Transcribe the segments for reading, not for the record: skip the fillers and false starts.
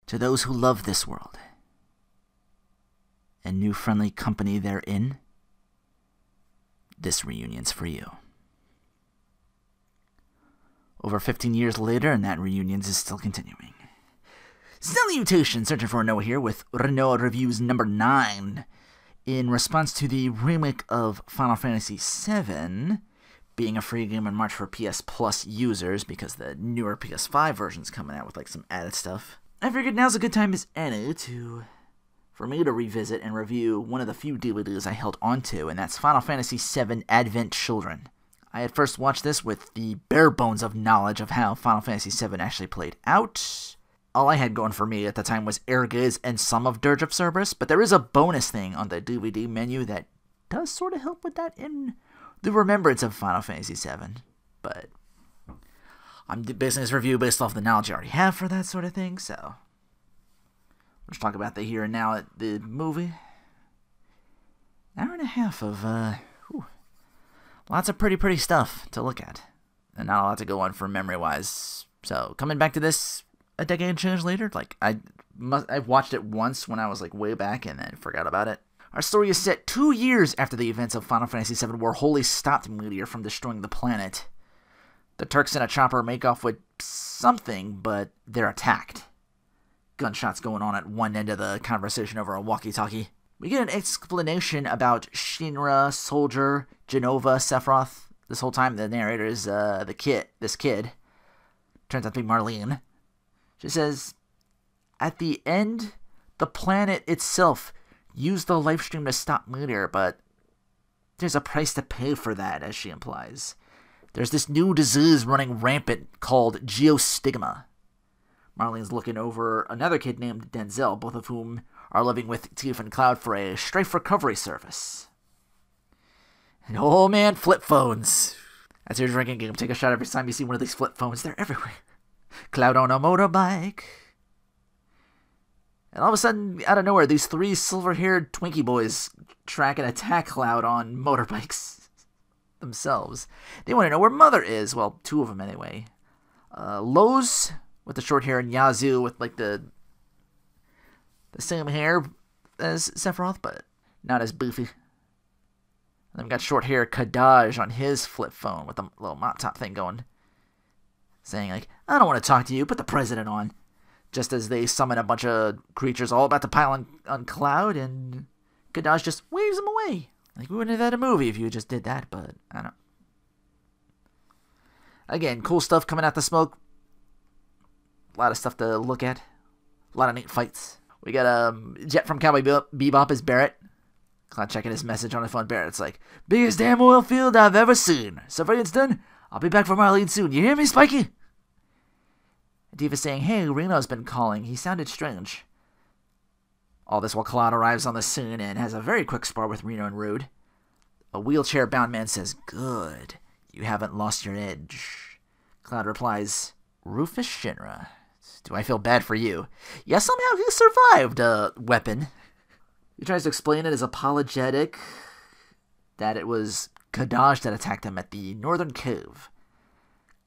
To those who love this world and new friendly company therein, this reunion's for you. Over 15 years later, and that reunion is still continuing. Salutations, Searching for Rinoa here with Rinoa Reviews number 9. In response to the remake of Final Fantasy VII being a free game in March for PS Plus users because the newer PS5 version's coming out with like some added stuff, I figured now's a good time as any for me to revisit and review one of the few DVDs I held onto, and that's Final Fantasy VII Advent Children. I had first watched this with the bare bones of knowledge of how Final Fantasy VII actually played out. All I had going for me at the time was Ergiz and some of Dirge of Cerberus, but there is a bonus thing on the DVD menu that does sort of help with that in the remembrance of Final Fantasy VII. But I'm basing this review based off the knowledge I already have for that sort of thing, so let's talk about the here and now at the movie. Hour and a half of lots of pretty stuff to look at, and not a lot to go on for memory-wise. So coming back to this a decade and change later, like I've watched it once when I was like way back and then forgot about it. Our story is set 2 years after the events of Final Fantasy VII were wholly stopped Meteor from destroying the planet. The Turks in a chopper make off with something, but they're attacked. Gunshots going on at one end of the conversation over a walkie-talkie. We get an explanation about Shinra, Soldier, Genova, Sephiroth. This whole time the narrator is this kid. Turns out to be Marlene. She says, at the end, the planet itself used the lifestream to stop Meteor, but there's a price to pay for that, as she implies. There's this new disease running rampant called Geostigma. Marlene's looking over another kid named Denzel, both of whom are living with Tifa and Cloud for a strafe recovery service. And oh man, flip phones. That's your drinking game. Take a shot every time you see one of these flip phones. They're everywhere. Cloud on a motorbike. And all of a sudden, out of nowhere, these 3 silver-haired Twinkie boys track and attack Cloud on motorbikes themselves. They want to know where Mother is. Well, 2 of them anyway. Lowe's with the short hair and Yazoo with like the same hair as Sephiroth, but not as beefy. And then we got short hair Kadaj on his flip phone with a little mop top thing going, saying like, I don't want to talk to you, put the president on. Just as they summon a bunch of creatures all about to pile on Cloud, and Kadaj just waves them away. Like, we wouldn't have had a movie if you just did that, but I don't know. Again, cool stuff coming out the smoke. A lot of stuff to look at. A lot of neat fights. We got Jet from Cowboy Bebop as Barrett. Cloud checking his message on the phone. Barrett's like, biggest damn oil field I've ever seen. Surveillance done. I'll be back for Marlene soon. You hear me, Spiky? Tifa's saying, hey, Reno's been calling. He sounded strange. All this while Cloud arrives on the scene and has a very quick spar with Reno and Rude. A wheelchair-bound man says, good. You haven't lost your edge. Cloud replies, Rufus Shinra. Do I feel bad for you? Yeah, somehow he survived a weapon. He tries to explain it as apologetic that it was Kadaj that attacked him at the Northern Cove.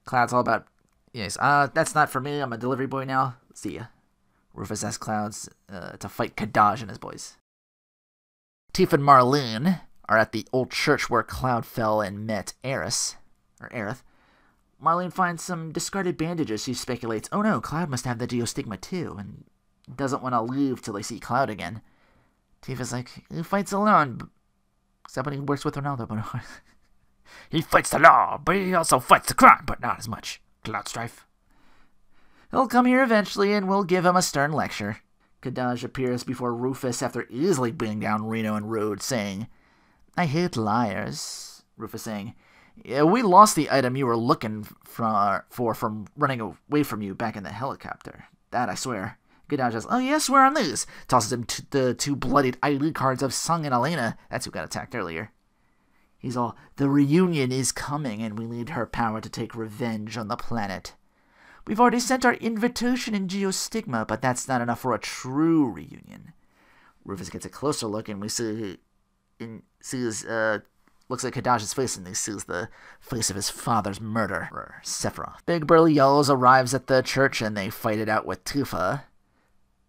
Cloud's all about, yes, that's not for me. I'm a delivery boy now. See ya. Rufus asks Clouds to fight Kadaj and his boys. Tifa and Marlene are at the old church where Cloud fell and met Aerith. Marlene finds some discarded bandages. She speculates, oh no, Cloud must have the Geostigma too, and doesn't want to leave till they see Cloud again. Tifa's like, he fights alone, except when he works with Ronaldo. But he fights the law, but he also fights the crime, but not as much. Cloud Strife. He'll come here eventually, and we'll give him a stern lecture. Kadaj appears before Rufus after easily beating down Reno and Rude, saying, I hate liars. Rufus saying, yeah, we lost the item you were looking for from running away from you back in the helicopter. That I swear. Kadaj says, oh yeah, swear on these. Tosses him the 2 bloodied ID cards of Sung and Elena. That's who got attacked earlier. He's all, the reunion is coming, and we need her power to take revenge on the planet. We've already sent our invitation in Geostigma, but that's not enough for a true reunion. Rufus gets a closer look, and we see looks at Kadaj's face, and he sees the face of his father's murderer, Sephiroth. Big Burly Yellows arrives at the church, and they fight it out with Tifa.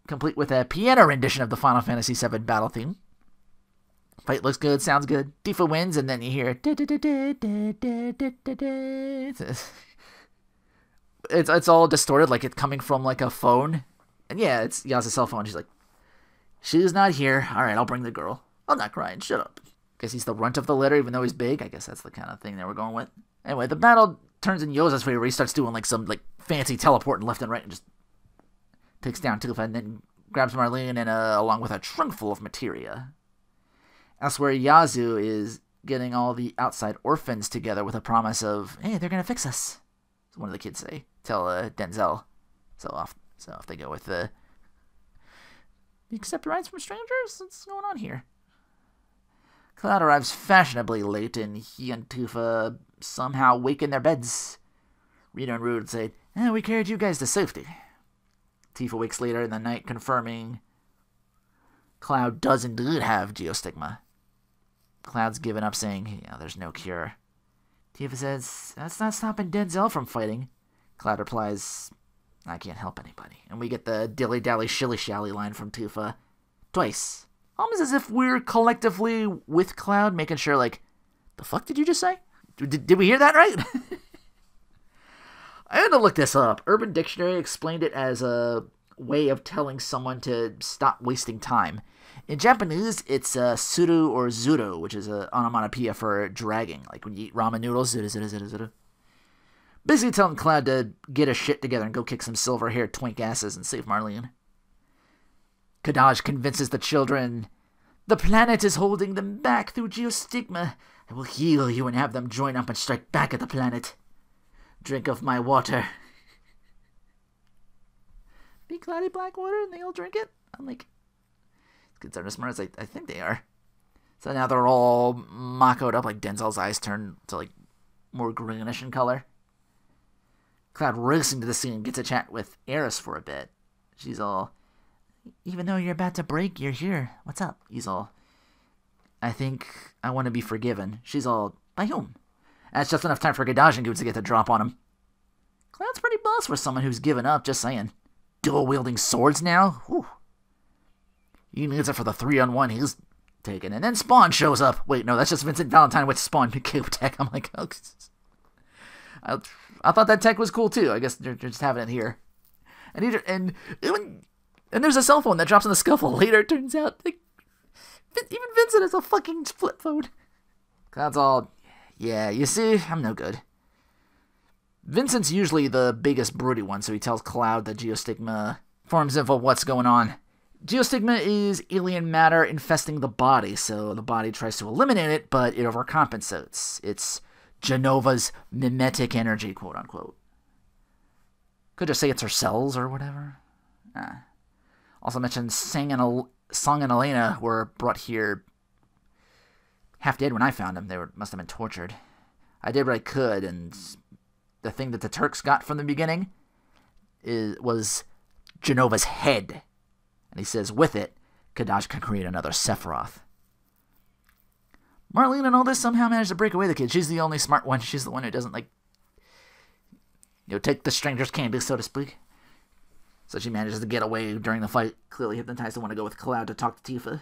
complete with a piano rendition of the Final Fantasy VII battle theme. Fight looks good, sounds good. Tifa wins, and then you hear... It's all distorted, like it's coming from like a phone. And yeah, it's Yasu's cell phone. She's like, she's not here. All right, I'll bring the girl. I'm not crying. Shut up. Guess he's the runt of the litter, even though he's big. I guess that's the kind of thing that we're going with. Anyway, the battle turns in Yoza's favor. He starts doing like some like fancy teleporting left and right and just takes down Tifa and then grabs Marlene and along with a trunk full of materia. Elsewhere, Yasu is getting all the outside orphans together with a promise of, hey, they're gonna fix us. That's one of the kids say. Tell Denzel. So off they go with the accept rides from strangers? What's going on here? Cloud arrives fashionably late, and he and Tifa somehow wake in their beds. Rino and Rude say, we carried you guys to safety. Tifa wakes later in the night, confirming Cloud does indeed have Geostigma. Cloud's given up, saying, there's no cure. Tifa says, that's not stopping Denzel from fighting. Cloud replies, I can't help anybody. And we get the dilly-dally shilly-shally line from Tifa twice. Almost as if we're collectively with Cloud, making sure, like, the fuck did you just say? Did we hear that right? I had to look this up. Urban Dictionary explained it as a way of telling someone to stop wasting time. In Japanese, it's suru or zuru, which is an onomatopoeia for dragging. Like when you eat ramen noodles, zuru, zuru, zuru, zuru. Basically telling Cloud to get his shit together and go kick some silver-haired twink asses and save Marlene. Kadaj convinces the children the planet is holding them back through Geostigma. I will heal you and have them join up and strike back at the planet. Drink of my water. Big cloudy black water and they all drink it? I'm like, kids aren't as smart as I think they are. So now they're all makoed up, like Denzel's eyes turn to like more greenish in color. Cloud racing to the scene and gets a chat with Eris for a bit. She's all, even though you're about to break, you're here. What's up? He's all, I think I want to be forgiven. She's all, by whom? That's just enough time for Kadaj and Goods to get the drop on him. Cloud's pretty boss for someone who's given up, just saying. Dual-wielding swords now? Whew. He needs it for the 3-on-1 he's taken. And then Spawn shows up. Wait, no, that's just Vincent Valentine with Spawn KO tech. I'm like, oh. I thought that tech was cool too. I guess they're just having it here. And there's a cell phone that drops in the scuffle. Later, it turns out, like, even Vincent has a fucking flip phone. Cloud's all, yeah, you see, I'm no good. Vincent's usually the biggest broody one, so he tells Cloud that Geostigma forms info of what's going on. Geostigma is alien matter infesting the body, so the body tries to eliminate it, but it overcompensates. It's Genova's mimetic energy, quote-unquote. Could just say it's her cells or whatever. Also mentioned Song and Elena were brought here half dead when I found them. They must have been tortured. I did what I could, and the thing that the Turks got from the beginning was Genova's head. And he says, with it, Kadaj can create another Sephiroth. Marlene and all this somehow managed to break away the kid. She's the only smart one. She's the one who doesn't, like, take the stranger's candy, so to speak. So she manages to get away during the fight, clearly hypnotized to want to go with Cloud to talk to Tifa.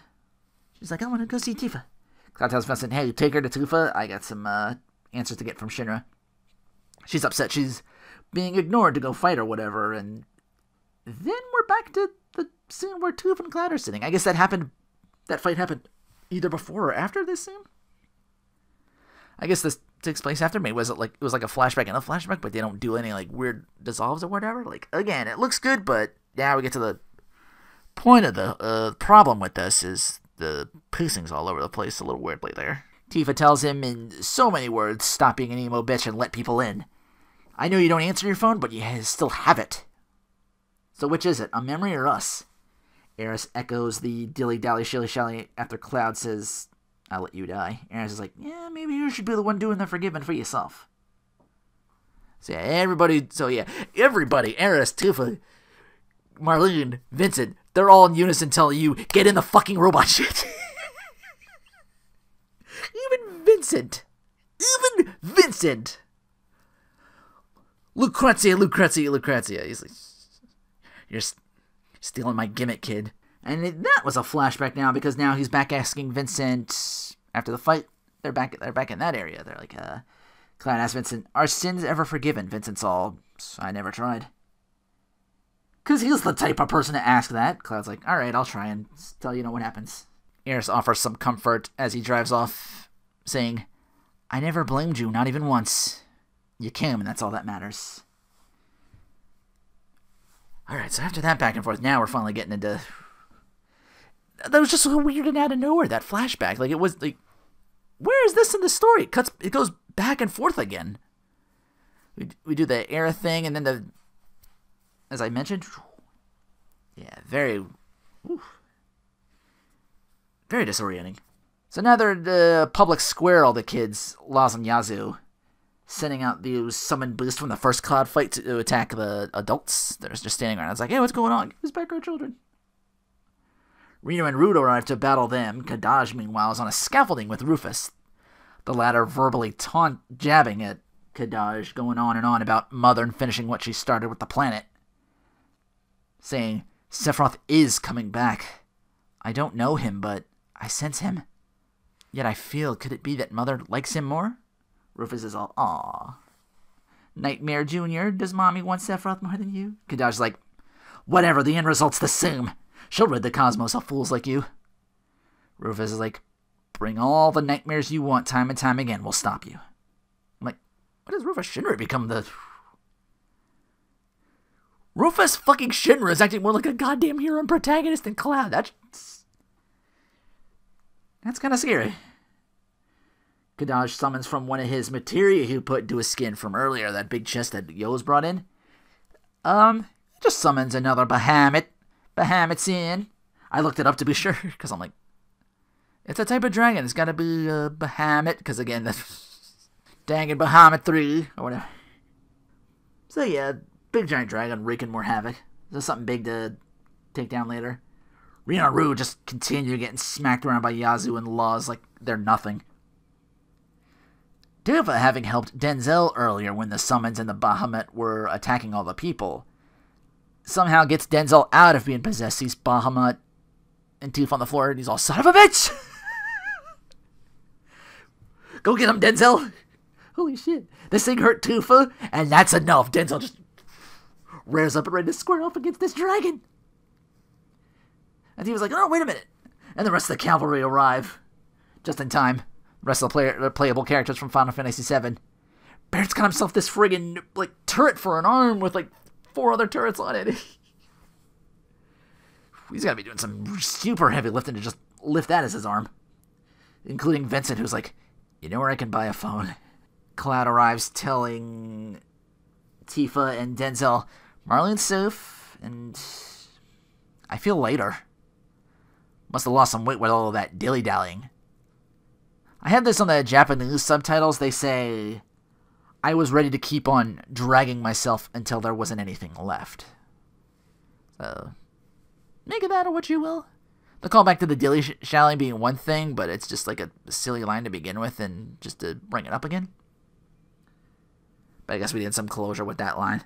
She's like, I want to go see Tifa. Cloud tells Vincent, hey, take her to Tifa. I got some answers to get from Shinra. She's upset. She's being ignored to go fight or whatever, and then we're back to the scene where Tifa and Cloud are sitting. I guess that fight happened either before or after this scene? I guess this takes place after. Maybe it was like a flashback and a flashback, but they don't do any like weird dissolves or whatever. Like, again, it looks good, but now we get to the point of the problem with this is the pacing's all over the place a little weirdly there. Tifa tells him in so many words, stop being an emo bitch and let people in. I know you don't answer your phone, but you still have it. So which is it, a memory or us? Eris echoes the dilly-dally shilly-shally after Cloud says, I'll let you die. Eris is like, yeah, maybe you should be the one doing the forgiving for yourself. So yeah, everybody, Eris, Tifa, Marlene, Vincent, they're all in unison telling you, get in the fucking robot shit. Even Vincent. Lucrezia. He's like, Stealing my gimmick, kid. And that was a flashback now, because now he's back asking Vincent after the fight. They're back in that area. They're like, Cloud asks Vincent, "Are sins ever forgiven?" Vincent's all, "I never tried." Because he's the type of person to ask that. Cloud's like, "Alright, I'll try and tell you what happens." Eris offers some comfort as he drives off, saying, "I never blamed you, not even once. You came, and that's all that matters." Alright, so after that back and forth, now we're finally getting into... That was just so weird and out of nowhere, that flashback. Like, it was, like... Where is this in the story? It goes back and forth again. We do the era thing, and then the... As I mentioned... Yeah, very disorienting. So now they're in the public square, all the kids, Laz and Yazoo, sending out those summoned boosts from the first Cloud fight to attack the adults. They're just standing around. It's like, "Hey, what's going on? Give us back our children." Rinoa and Rude arrive to battle them. Kadaj, meanwhile, is on a scaffolding with Rufus. The latter verbally jabbing at Kadaj, going on and on about Mother and finishing what she started with the planet. Saying, "Sephiroth is coming back. I don't know him, but I sense him. Yet I feel, could it be that Mother likes him more?" Rufus is all, "Aw. Nightmare Jr., does Mommy want Sephiroth more than you?" Kadaj's like, "Whatever, the end result's the same. She'll rid the cosmos of fools like you." Rufus is like, "Bring all the nightmares you want time and time again. We'll stop you." I'm like, what does Rufus Shinra become the... Rufus fucking Shinra is acting more like a goddamn hero and protagonist than Cloud. That's kind of scary. Kadaj summons from one of his materia he put into his skin from earlier, that big chest that Yo's brought in. Just summons another Bahamut. Bahamut's in. I looked it up to be sure, because I'm like, it's a type of dragon. It's got to be a Bahamut, because again, that's dang it, Bahamut 3, or whatever. So yeah, big giant dragon wreaking more havoc. There's something big to take down later. Rino and Rue just continue getting smacked around by Yazoo and Laz like they're nothing. Tifa, having helped Denzel earlier when the summons and the Bahamut were attacking all the people, somehow gets Denzel out of being possessed. Sees Bahamut and Tifa on the floor, and he's all, "Son of a bitch! Go get him, Denzel!" Holy shit. This thing hurt Tifa, and that's enough. Denzel just rears up and ready to square off against this dragon. And Tifa's like, "Oh, wait a minute." And the rest of the cavalry arrive just in time. The rest of the playable characters from Final Fantasy VII. Barrett's got himself this friggin' like turret for an arm with like 4 other turrets on it. He's gotta be doing some super heavy lifting to just lift that as his arm. Including Vincent, who's like, "You know where I can buy a phone?" Cloud arrives telling Tifa and Denzel, "Marlene's safe, and I feel lighter. Must have lost some weight with all of that dilly-dallying." I had this on the Japanese subtitles. They say, "I was ready to keep on dragging myself until there wasn't anything left." So, make of that or what you will. The callback to the dilly-shallying being one thing, but it's just like a silly line to begin with and just to bring it up again. But I guess we did some closure with that line.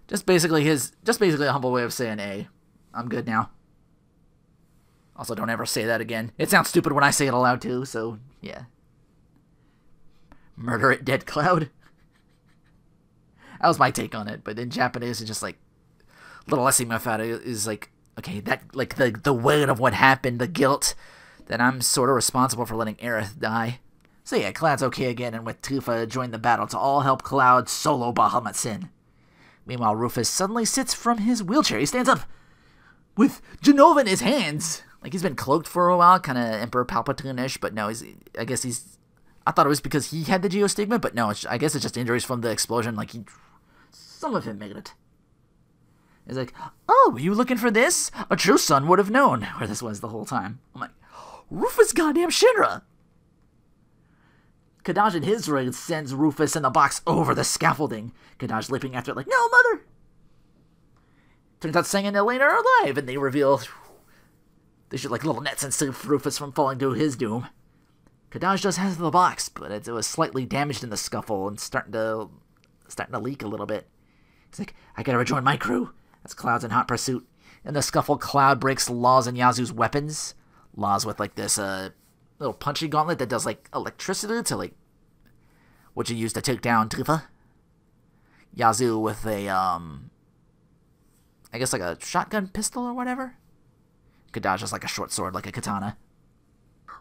Just basically a humble way of saying, "Hey, I'm good now." Also, don't ever say that again. It sounds stupid when I say it aloud, too, so, yeah. Murder it, dead Cloud. That was my take on it, but in Japanese, it's just like, little Esimafata is like, okay, that, like, the weight of what happened, the guilt, that I'm sort of responsible for letting Aerith die. So yeah, Cloud's okay again, and with Tifa join the battle to all help Cloud solo Bahamut Sin. Meanwhile, Rufus suddenly sits from his wheelchair. He stands up with Jenova in his hands. Like, he's been cloaked for a while, kind of Emperor Palpatine-ish, but no, I thought it was because he had the Geostigma, but no, I guess it's just injuries from the explosion, like, some of him made it. He's like, "Oh, were you looking for this? A true son would have known where this was the whole time." I'm like, Rufus goddamn Shinra! Kadaj in his rig sends Rufus and the box over the scaffolding. Kadaj leaping after it like, "No, Mother!" Turns out Sang and Elena are alive, and they reveal they shoot like little nets and save Rufus from falling to his doom. Kadaj does have the box, but it was slightly damaged in the scuffle and starting to leak a little bit. He's like, "I gotta rejoin my crew." That's Cloud's in hot pursuit. In the scuffle, Cloud breaks Law's and Yazoo's weapons. Law's with like this little punchy gauntlet that does like electricity to like what you use to take down Tifa. Yazoo with a I guess like a shotgun pistol or whatever. Kadaj is like a short sword, like a katana.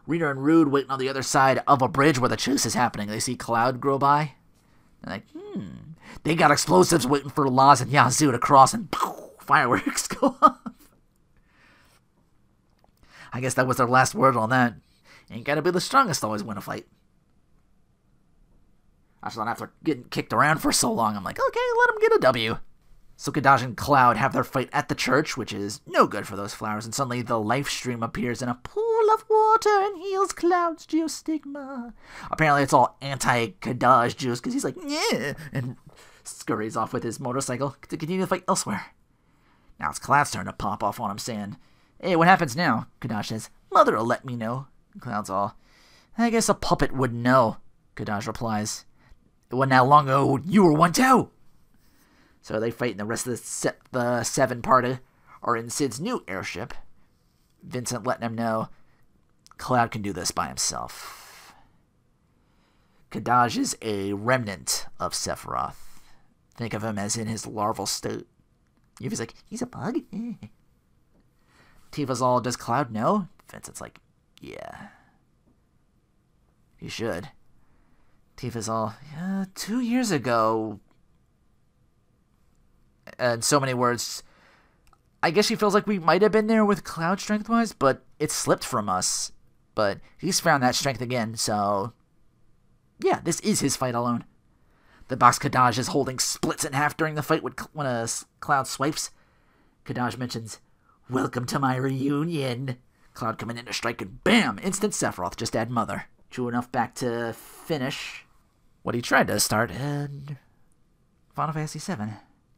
Rina and Rude waiting on the other side of a bridge where the chase is happening. They see Cloud grow by. They're like, They got explosives waiting for Laz and Yazoo to cross, and fireworks go off. I guess that was their last word on that. Ain't gotta be the strongest to always win a fight. Actually, after getting kicked around for so long, I'm like, okay, let them get a W. So Kadaj and Cloud have their fight at the church, which is no good for those flowers, and suddenly the life stream appears in a pool of water and heals Cloud's Geostigma. Apparently it's all anti-Kadaj juice, because he's like, yeah, and scurries off with his motorcycle to continue the fight elsewhere. Now it's Cloud's turn to pop off on him, saying, hey, what happens now? Kadaj says, Mother'll let me know. Cloud's all, I guess a puppet wouldn't know. Kadaj replies, it wasn't that long ago you were one too. So they fight, and the rest of the Seven party are in Sid's new airship. Vincent letting him know Cloud can do this by himself. Kadaj is a remnant of Sephiroth. Think of him as in his larval state. Yuffie's like, he's a bug? Tifa's all, does Cloud know? Vincent's like, yeah. He should. Tifa's all, 2 years ago... in so many words, I guess she feels like we might have been there with Cloud strength-wise, but it slipped from us. But he's found that strength again, so... yeah, this is his fight alone. The box Kadaj is holding splits in half during the fight when a Cloud swipes. Kadaj mentions, welcome to my reunion. Cloud coming in to strike, and bam! Instant Sephiroth, just add Mother. True enough back to finish what he tried to start in Final Fantasy VII.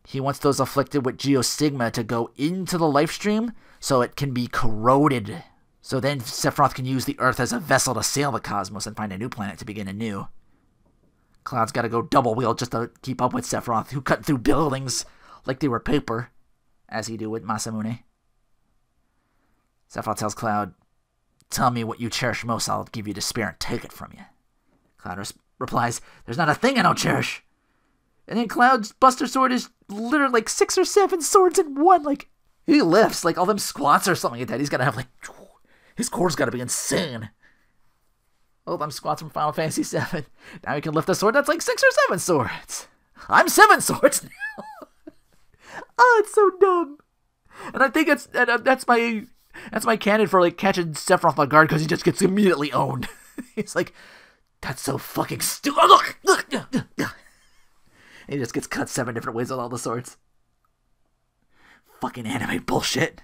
He wants those afflicted with Geostigma to go into the life stream so it can be corroded. So then Sephiroth can use the Earth as a vessel to sail the cosmos and find a new planet to begin anew. Cloud's got to go double wheel just to keep up with Sephiroth, who cut through buildings like they were paper, as he do with Masamune. Sephiroth tells Cloud, tell me what you cherish most, I'll give you despair and take it from you. Cloud replies, there's not a thing I don't cherish. And then Cloud's Buster Sword is literally like 6 or 7 swords in one. Like, he lifts like all them squats or something like that. He's got to have like, his core's got to be insane. Oh, them squats from Final Fantasy VII. Now he can lift a sword that's like 6 or 7 swords. I'm 7 swords now. Oh, it's so dumb. And I think that's my canon for like catching Sephiroth off guard, because he just gets immediately owned. He's like, that's so fucking stupid. Look. He just gets cut 7 different ways with all the swords. Fucking anime bullshit.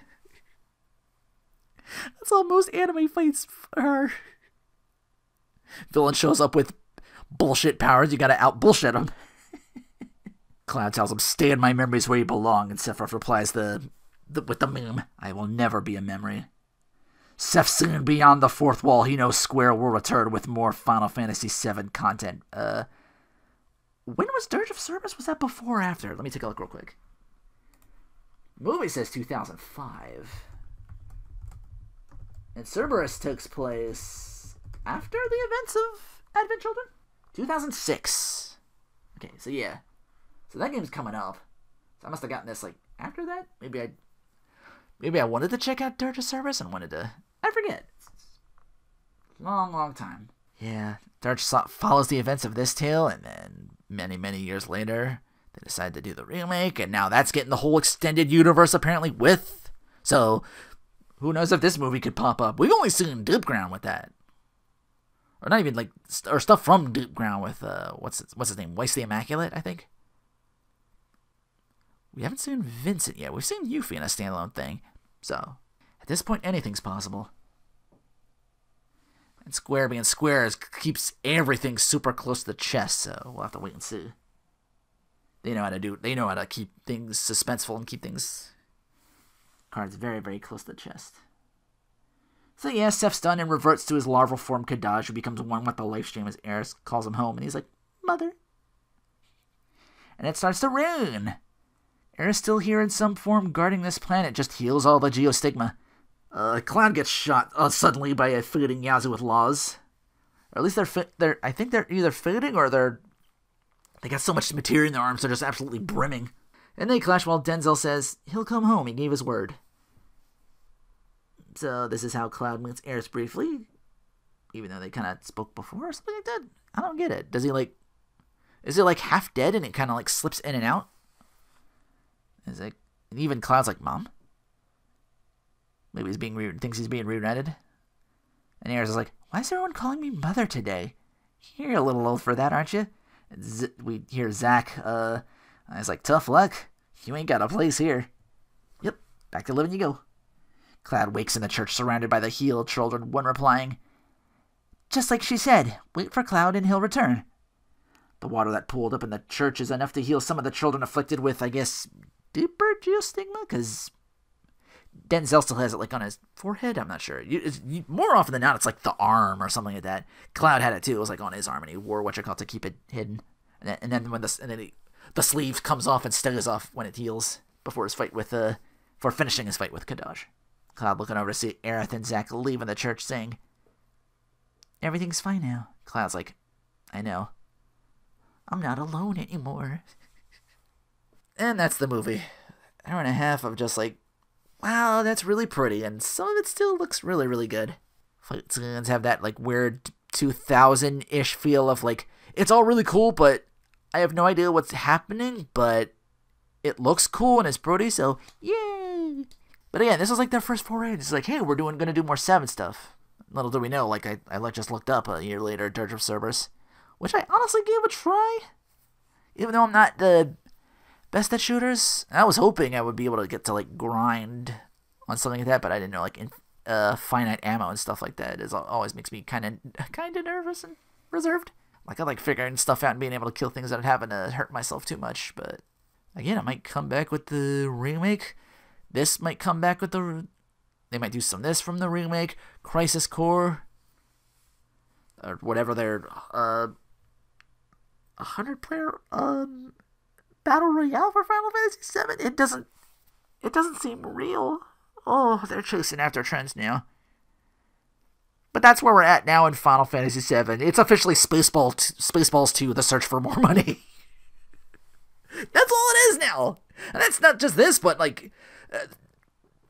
That's all most anime fights are. Villain shows up with bullshit powers. You gotta out-bullshit him. Cloud tells him, stay in my memories where you belong. And Sephiroth replies with the meme, I will never be a memory. Seph soon beyond the 4th wall. He knows Square will return with more Final Fantasy VII content. When was Dirge of Cerberus? Was that before or after? Let me take a look real quick. Movie says 2005. And Cerberus takes place after the events of Advent Children? 2006. Okay, so yeah. So that game's coming up. So I must have gotten this like after that? Maybe I wanted to check out Dirge of Cerberus and wanted to... I forget. Long time. Yeah, Dirge follows the events of this tale, and then many years later, they decide to do the remake, and now that's getting the whole extended universe apparently with. So, who knows if this movie could pop up. We've only seen Deep Ground with that. Or not even like, or stuff from Deep Ground with, what's his name? Weiss the Immaculate, I think? We haven't seen Vincent yet. We've seen Yuffie in a standalone thing. So, at this point, anything's possible. And Square being Square keeps everything super close to the chest, so we'll have to wait and see. They know how to do it. They know how to keep things suspenseful and keep things cards very close to the chest. So yeah, Seph's done and reverts to his larval form Kadaj, who becomes one with the life stream as Eris calls him home, and he's like, Mother. And it starts to rain. Air is still here in some form guarding this planet, just heals all the Geostigma. Cloud gets shot suddenly by a fading Yazoo with laws. Or at least I think they're either fading or they got so much materia in their arms they're just absolutely brimming. And they clash while Denzel says he'll come home, he gave his word. So this is how Cloud meets Ares briefly. Even though they kind of spoke before or something like that. I don't get it. Is he like half dead and it kind of like slips in and out? Is it, and even Cloud's like, Mom? Maybe thinks he's being reunited. And Ares is like, why is everyone calling me Mother today? You're a little old for that, aren't you? We hear Zach, he's like, tough luck. You ain't got a place here. Yep, back to living you go. Cloud wakes in the church surrounded by the healed children, one replying, just like she said, wait for Cloud and he'll return. The water that pooled up in the church is enough to heal some of the children afflicted with, I guess, deeper Geostigma? Because Denzel still has it like on his forehead. I'm not sure. More often than not, it's like the arm or something like that. Cloud had it too. It was like on his arm, and he wore to keep it hidden. And then when the sleeve comes off and stays off when it heals before finishing his fight with Kadaj. Cloud looking over to see Aerith and Zack leaving the church, saying, everything's fine now. Cloud's like, I know. I'm not alone anymore. And that's the movie. Hour and a half of just like, wow, that's really pretty, and some of it still looks really, really good. Fight scenes have that like weird 2000-ish feel of like, it's all really cool, but I have no idea what's happening, but it looks cool and it's pretty, so yay! But again, this is like their first foray. It's like, hey, we're gonna do more VII stuff. Little do we know, like I just looked up a year later, Dirge of Cerberus, which I honestly gave a try, even though I'm not the best at shooters. I was hoping I would be able to get to like grind on something like that, but I didn't know like finite ammo and stuff like that. It always makes me kind of nervous and reserved. Like I like figuring stuff out and being able to kill things without having to hurt myself too much. But again, I might come back with the remake. This might come back with they might do some of this from the remake, Crisis Core, or whatever their 100-player battle royale for Final Fantasy VII. It doesn't seem real. Oh, they're chasing after trends now. But that's where we're at now in Final Fantasy VII. It's officially Spaceballs 2: The Search for More Money. That's all it is now. And that's not just this, but like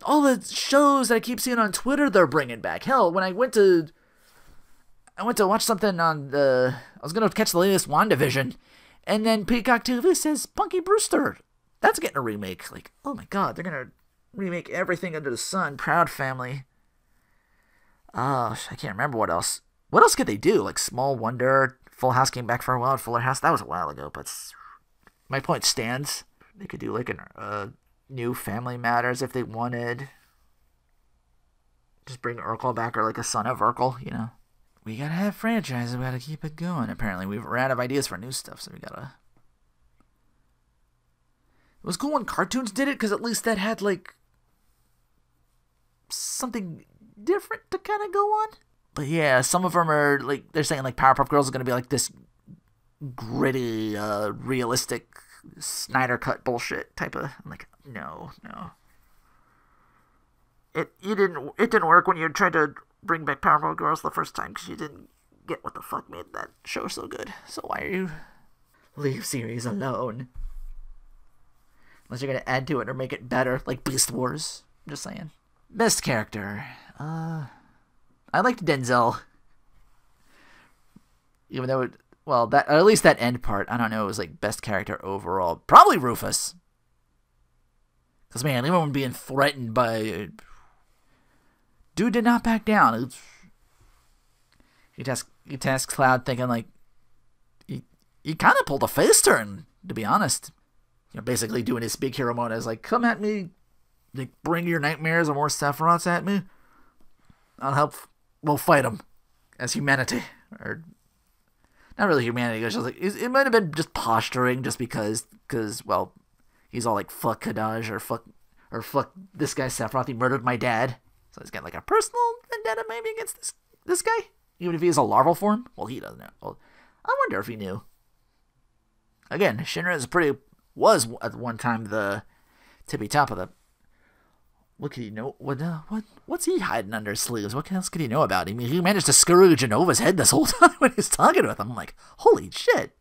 all the shows that I keep seeing on Twitter, they're bringing back. Hell, when I went to watch something on I was gonna catch the latest WandaVision, and then Peacock TV says Punky Brewster. That's getting a remake. Like, oh my god, they're gonna remake everything under the sun. Proud Family. I can't remember what else. What else could they do? Like Small Wonder, Full House came back for a while. Fuller House, that was a while ago, but my point stands. They could do like a new Family Matters if they wanted. Just bring Urkel back, or like a son of Urkel, you know. We gotta have franchises, we gotta keep it going. Apparently, we're out of ideas for new stuff, so we gotta. It was cool when cartoons did it, because at least that had like something different to kind of go on. But yeah, some of them are like, they're saying like Powerpuff Girls is gonna be like this gritty, realistic Snyder cut bullshit type of. I'm like, no. It didn't work when you tried to bring back Powerpuff Girls the first time, because you didn't get what the fuck made that show so good. So why are you leave series alone? Unless you're gonna add to it or make it better, like Beast Wars. I'm just saying. Best character. I liked Denzel. Even though that, or at least that end part, I don't know, it was like best character overall. Probably Rufus. Because, man, even when being threatened by... Dude did not back down. He tasks Cloud thinking, like... He kind of pulled a face turn, to be honest. You know, basically doing his big hero mode as, like, come at me. Like, bring your nightmares or more Sephiroths at me. I'll help. We'll fight them. As humanity. Or... Not really humanity. It was just like, it might have been just posturing, just because, well, he's all like, fuck Kadaj, or fuck this guy Sephiroth, he murdered my dad. So he's got like a personal vendetta maybe against this guy, even if he has a larval form. Well, he doesn't know. Well, I wonder if he knew. Again, Shinra was at one time the tippy top of the... What could he know? What's he hiding under his sleeves? What else could he know about him? He managed to screw Genova's head this whole time when he's talking with him. I'm like, holy shit.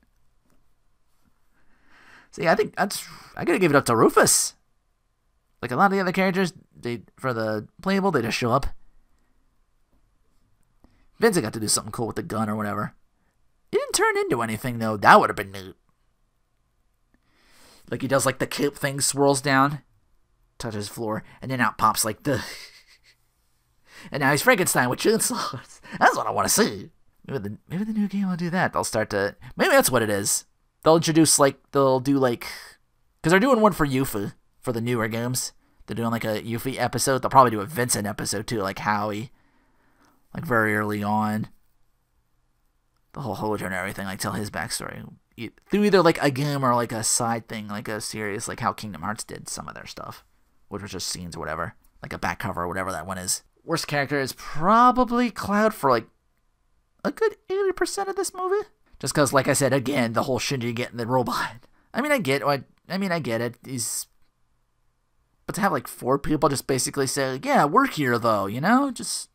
See, I think I gotta give it up to Rufus. Like a lot of the other characters, for the playable, they just show up. Vincent got to do something cool with the gun or whatever. He didn't turn into anything though. That would have been neat. Like he does like the cape thing, swirls down, touches the floor, and then out pops like the... And now he's Frankenstein with chainsaws. That's what I want to see. Maybe the new game will do that. They'll start to... Maybe that's what it is. They'll introduce like... They'll do like... Because they're doing one for Yuffie. For the newer games. They're doing like a Yuffie episode. They'll probably do a Vincent episode too. Like Howie. Like very early on. The whole Hojo and everything. Like tell his backstory. Through either like a game or like a side thing. Like a series. Like how Kingdom Hearts did some of their stuff. Which was just scenes or whatever. Like a back cover or whatever that one is. Worst character is probably Cloud for like a good 80% of this movie. Just because, like I said, again, the whole Shinji getting the robot. I mean, I get it. But to have like 4 people just basically say, yeah, we're here though, you know? Just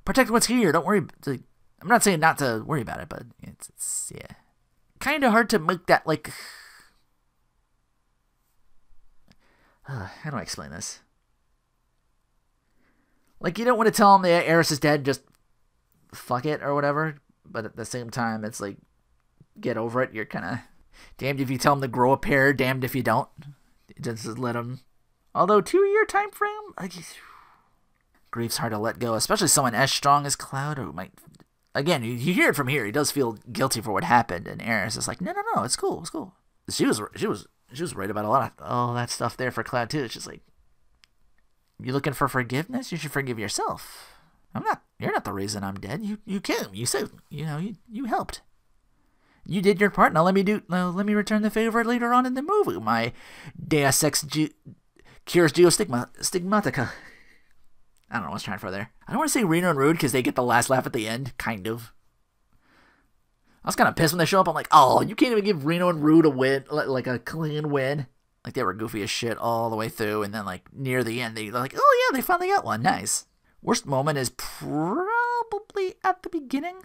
protect what's here. Don't worry. I'm not saying not to worry about it, but it's yeah. Kind of hard to make that like... how do I explain this? Like, you don't want to tell them the Eris is dead, just fuck it or whatever. But at the same time, it's like, get over it. You're kind of damned if you tell them to grow a pair, damned if you don't. Just let them. Although 2-year time frame, grief's hard to let go, especially someone as strong as Cloud, who might. Again, you hear it from here. He does feel guilty for what happened, and Eris is like, no, it's cool, it's cool. She was right about a lot of all that stuff there for Cloud too. It's just like, you looking for forgiveness? You should forgive yourself. You're not the reason I'm dead. You came. You saved me. You helped. You did your part. Now let me return the favor later on in the movie. My Deus Ex cures Geostigma Stigmatica. I don't know what's trying for there. I don't want to say Reno and Rude because they get the last laugh at the end, kind of. I was kind of pissed when they show up. I'm like, oh, you can't even give Reno and Rude a win, like a clean win. Like they were goofy as shit all the way through, and then like near the end, they're like, oh yeah, they finally got one. Nice. Worst moment is probably at the beginning.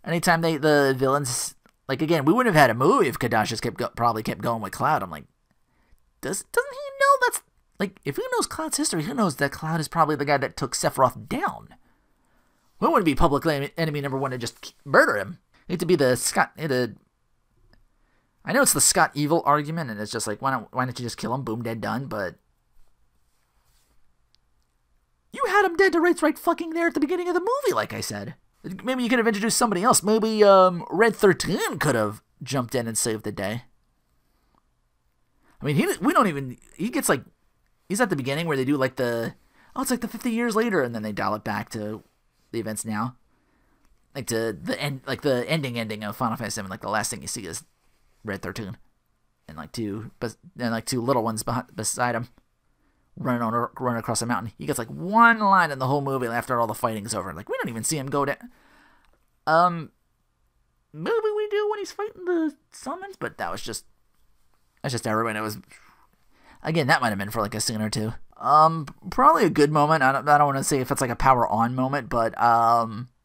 Anytime the villains, like again, we wouldn't have had a movie if Kadash just probably kept going with Cloud. I'm like, doesn't he know that's like, if he knows Cloud's history, who knows that Cloud is probably the guy that took Sephiroth down? We wouldn't be public enemy number one to just murder him. It to be the Scott. I know it's the Scott evil argument, and it's just like, why don't you just kill him? Boom, dead, done. But you had him dead to rights right fucking there at the beginning of the movie, like I said. Maybe you could have introduced somebody else. Maybe Red 13 could have jumped in and saved the day. I mean, he gets like, he's at the beginning where they do like it's like the 50 years later, and then they dial it back to the events now. Like to the end, like the ending of Final Fantasy VII. Like the last thing you see is Red 13, and like two little ones beside him, running across a mountain. He gets like one line in the whole movie after all the fighting's over. Like we don't even see him go down. Maybe we do when he's fighting the summons, but that's just everyone. It was, again, that might have been for like a scene or two. Probably a good moment. I don't want to say if it's like a power on moment, but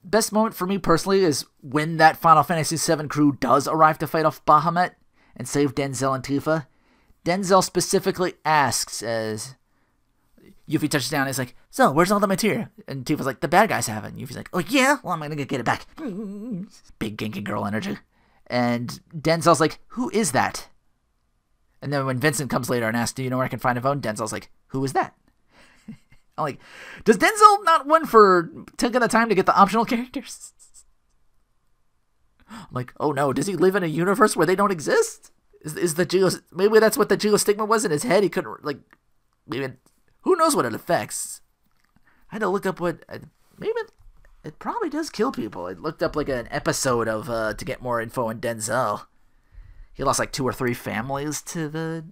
best moment for me personally is when that Final Fantasy VII crew does arrive to fight off Bahamut and save Denzel and Tifa. Denzel specifically asks as Yuffie touches down, he's like, so, where's all the material? And Tifa's like, the bad guys have it. And Yuffie's like, oh yeah? Well, I'm gonna get it back. Big Genki girl energy. And Denzel's like, who is that? And then when Vincent comes later and asks, do you know where I can find a phone? Denzel's like, who is that? I'm like, does Denzel not win for taking the time to get the optional characters? I'm like, oh no, does he live in a universe where they don't exist? Maybe that's what the Geostigma was in his head. He couldn't, like, maybe, who knows what it affects? I had to look up maybe it probably does kill people. I looked up like an episode of, to get more info on Denzel. He lost like 2 or 3 families to the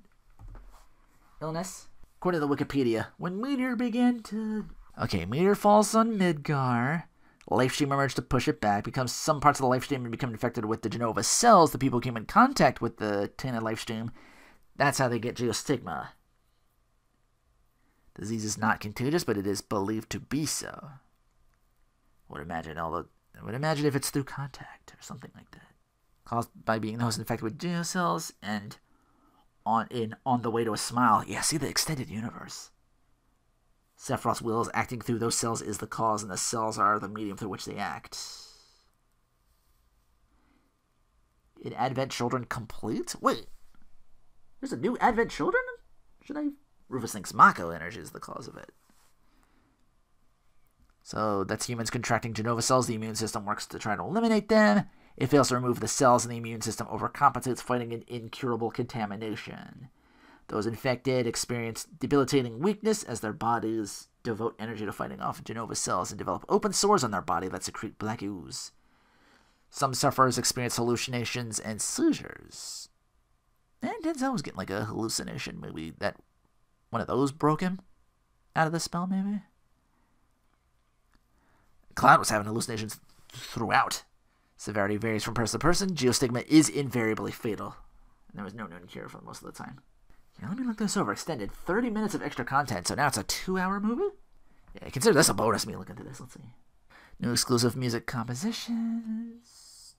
illness. According to the Wikipedia, when Meteor began to... Okay, Meteor falls on Midgar. Lifestream emerged to push it back. Becomes some parts of the Lifestream and become infected with the Genova cells. The people who came in contact with the tainted Lifestream That's how they get Geostigma. The disease is not contagious, but it is believed to be so. I would imagine if it's through contact or something like that. Caused by being the host infected with geocells and on the way to a smile. Yeah, see the extended universe. Sephiroth's will is acting through those cells is the cause, and the cells are the medium through which they act. In Advent Children complete? Wait. There's a new Advent Children? Rufus thinks Mako energy is the cause of it. So that's humans contracting Genova cells. The immune system works to try to eliminate them. It fails to remove the cells, and the immune system overcompensates, fighting an incurable contamination. Those infected experience debilitating weakness as their bodies devote energy to fighting off Genova cells and develop open sores on their body that secrete black ooze. Some sufferers experience hallucinations and seizures. And Denzel was getting like a hallucination. Maybe that one of those broke him out of the spell, maybe? Cloud was having hallucinations throughout. Severity varies from person to person. Geostigma is invariably fatal. And there was no known cure for most of the time. Yeah, let me look this over. Extended 30 minutes of extra content, so now it's a 2-hour movie? Yeah, consider this a bonus. Me look into this. Let's see. New exclusive music compositions.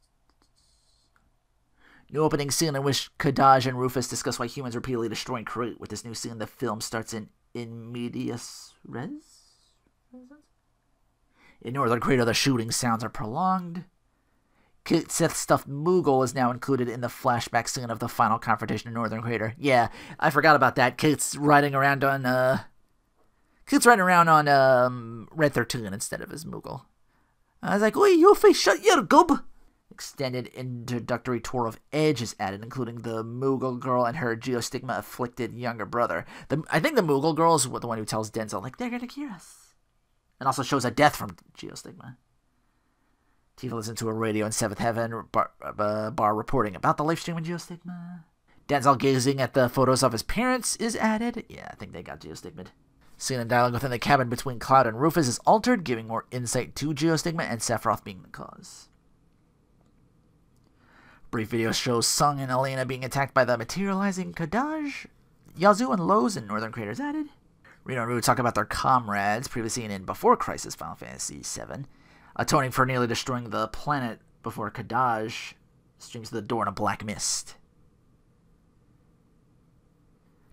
New opening scene in which Kadaj and Rufus discuss why humans repeatedly destroying Crete. With this new scene, the film starts in medias res? In Northern Crater, the shooting sounds are prolonged. Seth's stuffed Moogle is now included in the flashback scene of the final confrontation in Northern Crater. Yeah, I forgot about that. Kate's riding around on Red 13 instead of his Moogle. I was like, "Oi, your face, shut your gob!" Extended introductory tour of Edge is added, including the Moogle girl and her Geostigma-afflicted younger brother. I think the Moogle girl is the one who tells Denzel, like, they're gonna cure us. And also shows a death from Geostigma. Tifa listens to a radio in 7th Heaven bar reporting about the live stream in Geostigma. Denzel gazing at the photos of his parents is added. Yeah, I think they got Geostigma'd. Scene and dialogue within the cabin between Cloud and Rufus is altered, giving more insight to Geostigma and Sephiroth being the cause. Brief video shows Sung and Elena being attacked by the materializing Kadaj. Yazoo and Lowe's in Northern Crater is added. Reno and Rue talk about their comrades previously seen in Before Crisis Final Fantasy VII, atoning for nearly destroying the planet before Kadaj streams to the door in a black mist.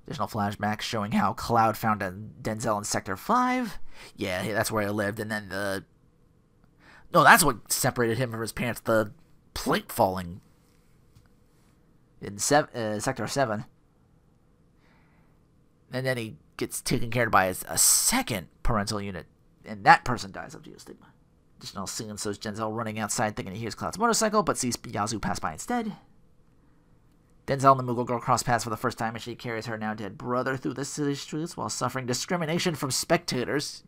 Additional flashbacks showing how Cloud found Denzel in Sector 5. Yeah, that's where I lived. And then no, that's what separated him from his parents. The plate falling in Sector 7. And then he gets taken care of by a second parental unit. And that person dies of Geostigma. Additional scene shows Denzel running outside thinking he hears Cloud's motorcycle, but sees Yazoo pass by instead. Denzel and the Moogle girl cross paths for the first time, and she carries her now dead brother through the city streets while suffering discrimination from spectators.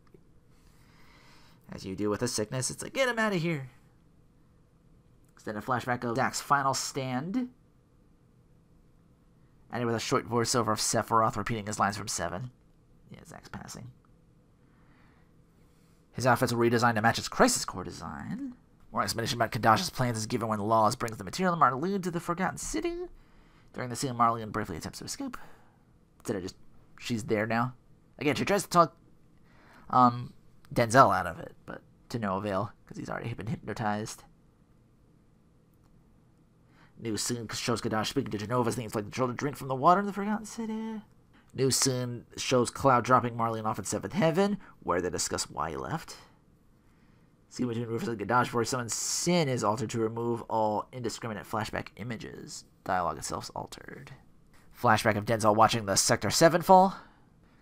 As you do with a sickness, it's like, get him out of here. Extended flashback of Zack's final stand. Ended with a short voiceover of Sephiroth repeating his lines from 7. Yeah, Zack's passing. His outfits were redesigned to match his Crisis Core design. More explanation about Kadash's plans is given when Laws brings the material and Marlene to the Forgotten City. During the scene, Marlene briefly attempts to escape. Instead of she's there now. Again, she tries to talk Denzel out of it, but to no avail, because he's already been hypnotized. New scene shows Kadash speaking to Genova's things like the children drink from the water in the Forgotten City. New scene shows Cloud dropping Marlene off in 7th Heaven, where they discuss why he left. Scene between Rufus and Kadash before he summons Sin is altered to remove all indiscriminate flashback images. Dialogue itself is altered. Flashback of Denzel watching the Sector 7 fall.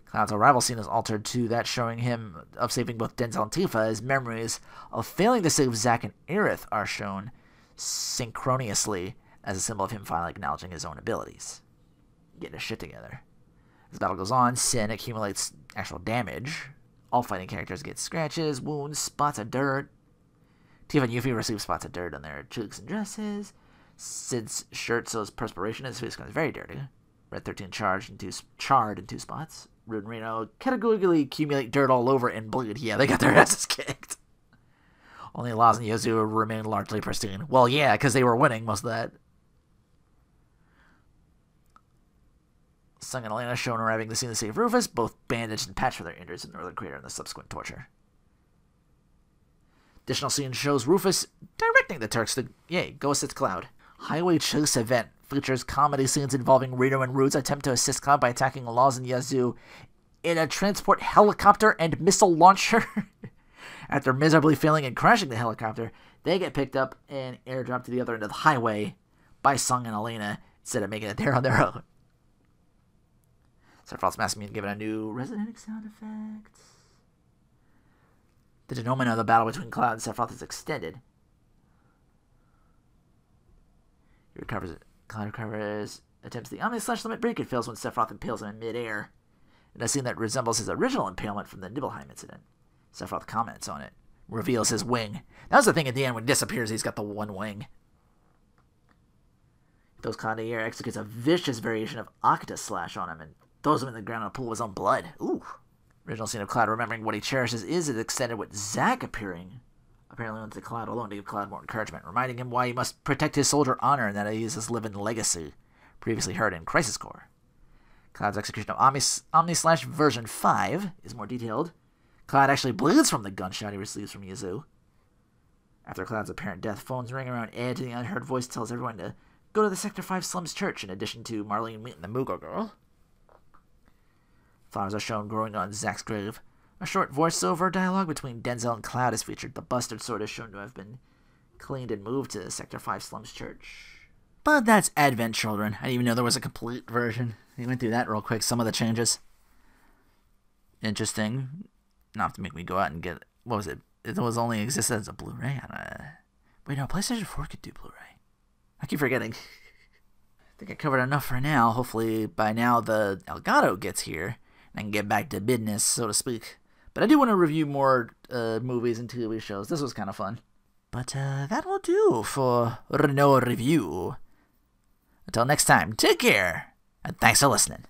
Cloud's arrival scene is altered to that showing him of saving both Denzel and Tifa. His memories of failing to save Zack and Aerith are shown synchronously as a symbol of him finally acknowledging his own abilities. Getting his shit together. As battle goes on, Sin accumulates actual damage. All fighting characters get scratches, wounds, spots of dirt. Tifa and Yuffie receive spots of dirt on their cheeks and dresses. Sid's shirt shows perspiration, his face becomes very dirty. Red 13 charred in 2 spots. Rude and Reno categorically accumulate dirt all over and bleed. Yeah, they got their asses kicked. Only Laz and Yazoo remain largely pristine. Well, yeah, because they were winning most of that. Sung and Elena shown arriving to the scene to save Rufus, both bandaged and patched for their injuries in the northern crater and the subsequent torture. Additional scene shows Rufus directing the Turks to, go assist Cloud. Highway Chase event features comedy scenes involving Rino and Rude's attempt to assist Cloud by attacking Laz and Yazoo in a transport helicopter and missile launcher. After miserably failing and crashing the helicopter, they get picked up and airdropped to the other end of the highway by Sung and Elena instead of making it there on their own. Sephiroth's Mask being given a new resonating sound effect. The denouement of the battle between Cloud and Sephiroth is extended. Cloud recovers, attempts the Omni-Slash-Limit break, and fails when Sephiroth impales him in mid-air. In a scene that resembles his original impalement from the Nibelheim incident. Sephiroth comments on it, reveals his wing. That was the thing at the end when he disappears, he's got the one wing. Throws Cloud in the air, executes a vicious variation of Octa Slash on him, and throws him in the ground in a pool of his own blood. Ooh. Original scene of Cloud remembering what he cherishes is extended with Zack appearing. Apparently went to Cloud alone to give Cloud more encouragement, reminding him why he must protect his soldier honor and that he is his living legacy, previously heard in Crisis Core. Cloud's execution of Omni-Slash version 5 is more detailed. Cloud actually bleeds from the gunshot he receives from Yazoo. After Cloud's apparent death, phones ring around Ed, and the unheard voice tells everyone to go to the Sector 5 Slums Church, in addition to Marlene meeting the Moogle Girl. Flowers are shown growing on Zack's grave. A short voiceover dialogue between Denzel and Cloud is featured. The busted sword is shown to have been cleaned and moved to Sector 5 Slums Church. But that's Advent Children. I didn't even know there was a complete version. We went through that real quick, some of the changes. Interesting. Not have to make me go out and get, what was it? It was only existed as a Blu-ray. Wait, no, PlayStation 4 could do Blu-ray. I keep forgetting. I think I covered enough for now. Hopefully by now the Elgato gets here and I can get back to business, so to speak. But I do want to review more movies and TV shows. This was kind of fun. But that will do for Rinoa Review. Until next time, take care, and thanks for listening.